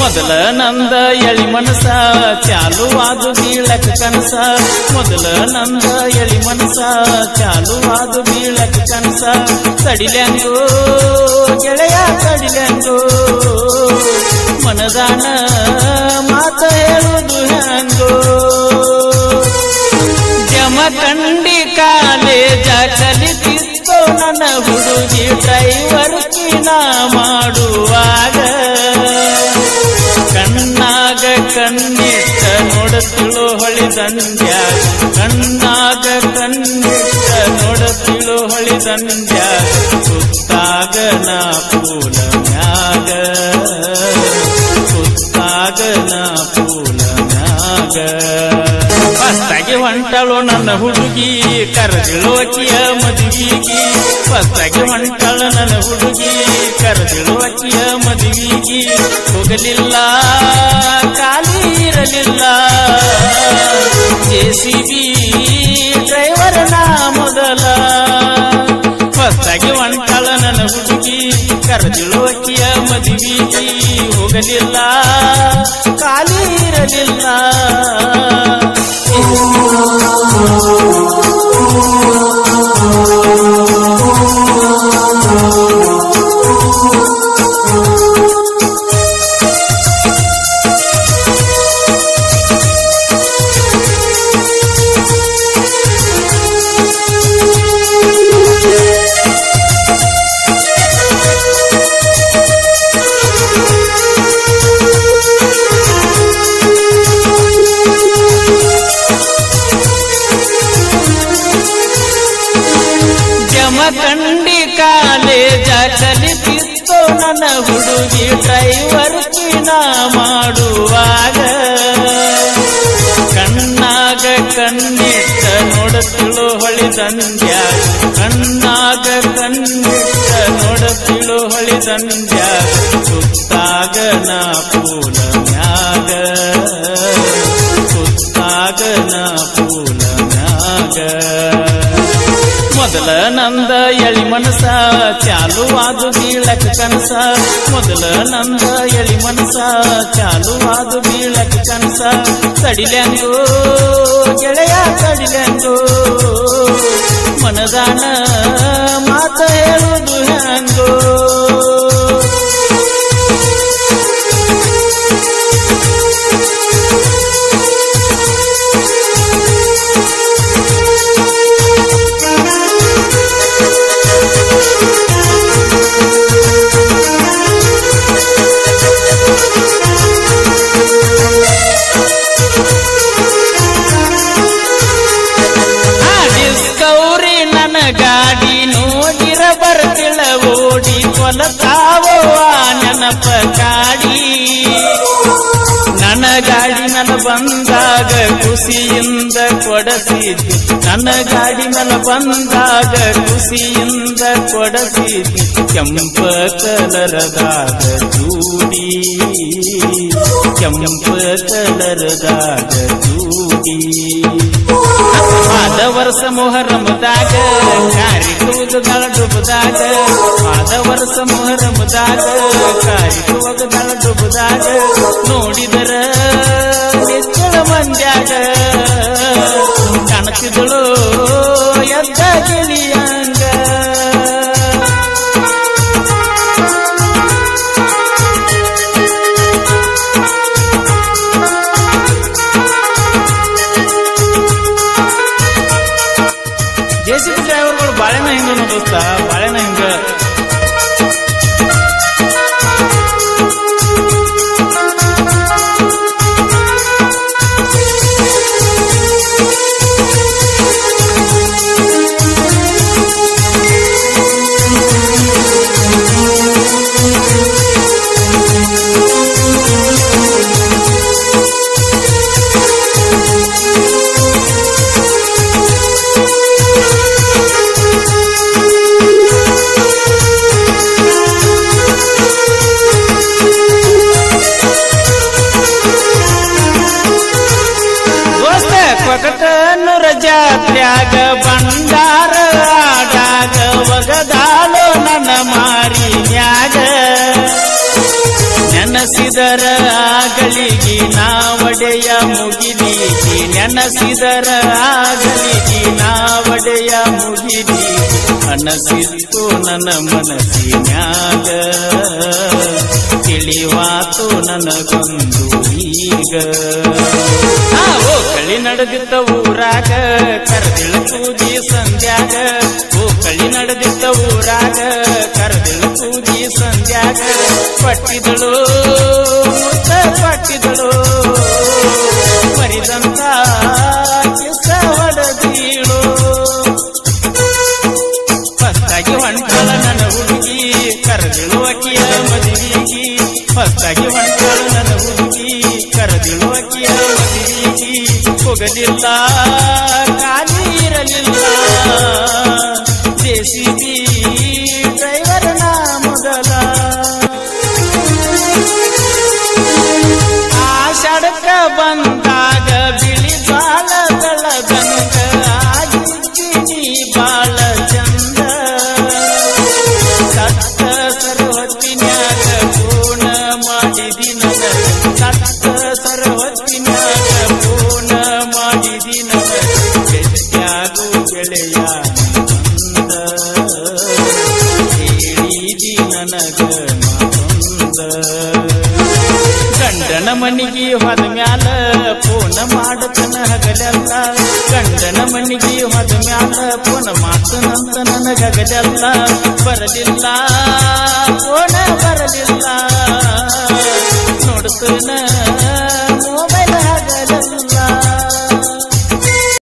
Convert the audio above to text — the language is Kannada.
ಮೊದಲ ನಂದ ಎಳಿ ಮನಸ ಚಾಲುವಾದು ಬೀಳಕ್ ಕನಸ ಮೊದಲ ನಂದ ಎಳಿ ಮನಸ ಚಾಲುವಾದು ಬೀಳಕ್ ಕನಸ ತಡಿಲೆಂಗೋ ಗೆಳೆಯ ತಡಿಲೆಂಗೋ ಮನದಾನ ಮಾತ ಹೇಳುದು ಹೆಂಗೋ ಜಮಖಂಡಿ ಕಾಲೇಜ ಕಲಿತಿತ್ತೋ ನನ್ನ ಹುಡುಗಿ ಡ್ರೈವರ್ ಕಿನ ಮಾಡುವಾಗ ಕಣ್ಣಾಗ ಕಣ್ಣಿಟ್ಟ ನೋಡತಿಳು ಹೊಳಿದಂದ್ಯ ಕಣ್ಣಾಗ ಕಣ್ಣಿಟ್ಟ ನೋಡತಿಳು ಹೊಳಿದಂದ್ಯ ಸುತ್ತಾಗ ನಾ ಪೂಲ ಮ್ಯಾಗ ಸುತ್ತಾಗ ನಾ ಪೂಲ ಮ್ಯಾಗ ಫಸ್ಟಾಗಿ ಹೊಂಟಳು ನನ್ನ ಹುಡುಗಿ ಕರೆದಿಳುವಕಿಯ ಮದುವಿಗಿ ಫಸ್ಟಾಗಿ ಹೊಂಟಳು ನನ್ನ ಹುಡುಗಿ ಕರೆದಿಳುವಕಿಯ ಮದುವಿಗಿ ಹೋಗಲಿಲ್ಲ ಖಾಲಿ ಇರಲಿಲ್ಲ ಜೆಸಿಬಿ ಡ್ರೈವರ್ ನಾ ಮೊದಲ ಫಸ್ಟಾಗಿ ಹೊಂಟಳು ನನ್ನ ಹುಡುಗಿ ಕರೆದಿಳುವಕಿಯ ಮದುವಿಗಿ ಹೋಗಲಿಲ್ಲ ಖಾಲಿ ಇರಲಿಲ್ಲ ಜಮಖಂಡಿ ಕಾಲೇಜ ಕಲಿತಿತ್ತೋ ನನ್ನ ಹುಡುಗಿ ಡ್ರೈವರ್ ಕಿನ ಮಾಡುವಾಗ ಕಣ್ಣಾಗ ಕಣ್ಣಿಟ್ಟ ನೋಡತಿಳು ಹೊಳಿದಂದ್ಯ ಕಣ್ಣಾಗ ಕಣ್ಣಿಟ್ಟ ನೋಡತಿಳು ಹೊಳಿದಂದ್ಯ ಸುತ್ತಾಗ ನಾ ಪೂಲ ಮ್ಯಾಗ ಸುತ್ತಾಗ ನಾ ಪೂಲ ಮ್ಯಾಗ ಮೊದಲ ನಂದ ಎಳಿ ಮನಸ ಚಾಲುವಾದು ಬೀಳಕ್ ಕನಸ ಮೊದಲ ನಂದ ಎಳಿ ಮನಸ ಚಾಲುವಾದು ಬೀಳಕ್ ಕನಸ ತಡಿಲೆಂಗೋ ಗೆಳೆಯ ತಡಿಲೆಂಗೋ ಮನದಾನ ಮಾತ ಹೇಳುದು ಹೆಂಗೋ ಗಾಡಿ ನೋಡಿರ ಬರ್ತಿಳ ಓಡಿ ಕೊಲತಾವೋ ನೆನಪ ಕಾಡಿ ನನ್ನ ಗಾಡಿ ನನ್ನ ಬಂದಾಗ ಖುಷಿಯಿಂದ ಕೊಡಸಿದ್ದಿ ನನ್ನ ಗಾಡಿ ನನ್ನ ಬಂದಾಗ ಖುಷಿಯಿಂದ ಕೊಡಸಿದ್ದಿ ಕೆಂಪ ಕಲರದಾಗ ಜೂಡಿ ಕೆಂಪ ಕಲರದಾಗ ಜೂಡಿ ಆದ ವರ್ಷ ಮೊಹರಮದಾಗ ಕಾರಿ ಕೂದಲ ಡುಬದಾಗ ಆದ ವರ್ಷ ಮೊಹರಮದಾಗ ಕಾರಿ ಕೂದಲ ಡುಬದಾಗ ನೋಡಿದರ ನಿಚ್ಚಳ ಮಂದ್ಯಾಗ ಕಾಣತಿದಳು ಎದ್ದ ಗಿಳಿಯಂಗ ಜೆಸಿಬಿ ಡ್ರೈವರ್ಗಳು ಬಾಳೆನ ಹಿಂಗ ದೋಸ್ತ ಬಾಳೆನ ಹಿಂಗ ನೆನಸಿದರ ಆಗಳಿಗಿ ನಾವಡೆಯ ಮುಗಿಲೀಗಿ ನೆನಸಿದರ ಆಗಳಿಗಿ ನಾವಡೆಯ ಮುಗಿಲೀಗಿ ಅನಸಿತ್ತು ನನ್ನ ಮನಸ್ಸಿನ್ಯಾಗ ತಿಳಿವಾತು ನನಗೊಂದು ಈಗ ಓ ಕಳಿ ನಡೆದಿದ್ದ ಊರಾಗ ಕರೆದಿಳ ಕೂದಿ ಸಂಧ್ಯಾಗ ಓ ಕಳಿ ನಡೆದಿದ್ದ ಊರಾಗ ಕರೆದಿಳ ಕೂದಿ ಸಂಧ್ಯಾಗ ಪಟ್ಟಿದಳು ಮುತ್ತ ಪಟ್ಟಿದಳು ಮರಿದಂತ ಕಿಸ ಹೊಡೆದೀಳು ಫಸ್ಟಾಗಿ ಹೊಂಟಳ ನನ್ನ ಹುಡುಗಿ ಕರೆದಿಳು ಅಕ್ಕಿಯ ಮದುವೆಗಿ ಫಸ್ಟಾಗಿ ಹೊಂಟಳ ನನ್ನ ಹುಡುಗಿ ಕರೆದಿಳು ಅಕ್ಕಿಯ ಮದುವೆಗಿ ಹೋಗಲಿಲ್ಲ ಖಾಲಿ ಇರಲಿಲ್ಲ ಜೆಸಿಬಿ ಡ್ರೈವರ್ನ ಮೊದಲ ಆಷಾಢಕ್ಕ ಬಂದಾಗ ಬಿಳಿ ಬಾಲಗಳ ಗಂಗ ಆಗಿದ್ದೀನಿ ಬಾಳ ಚಂದ ಸತ್ತ ಸರವತ್ತಿನ್ಯಾಗ ಪೂರ್ಣ ಮಾಡಿದಿ ನನ ಸತ್ತ ಸರವತ್ತಿನ್ಯಾಗ ಪೂರ್ಣ ಮಾಡಿದಿ ನನ ಗೆದ್ಯಾಗು ಗೆಳೆಯ ಬಂದ ಹೇಳಿದಿ ನನಗ ಮತ್ತೊಂದ ಗಂಡನ ಮನಿಗೆ ಹೋದ ಮ್ಯಾಲ ಫೋನ್ ಮಾಡತನ ಹಗಲೆಲ್ಲ ಗಂಡನ ಮನಿಗೆ ಹೋದ ಮ್ಯಾಲ ಫೋನ್ ಮಾಡ್ತನಂತ ನನಗ ಹಗಲೆಲ್ಲ ಬರಲಿಲ್ಲ